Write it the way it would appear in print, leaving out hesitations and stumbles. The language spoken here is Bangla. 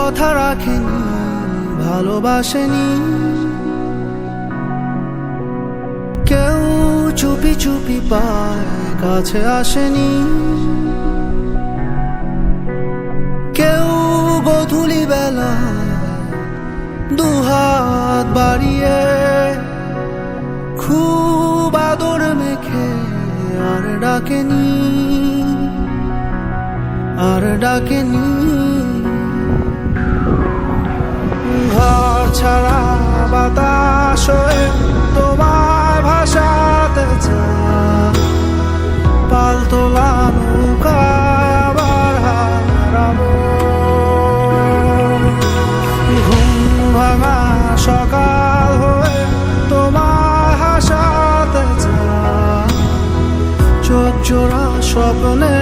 কথা রাখেনি, ভালোবাসেনি। কেউ চুপি চুপি পায় কাছে আসেনি, কেউ গোধূলি বেলা দুহাত বাড়িয়ে খুব আদর মেখে আর ডাকেনি, আর ডাকেনি। ঘর ছাড়া বাতাস হয়ে তোমায় ভাসাতে চায়, পালতোলা নৌকায় আবার হারাবো। ঘুম ভাঙা সকাল হয়ে তোমায় হাসাতে চায়, চোখ জোড়া স্বপ্নে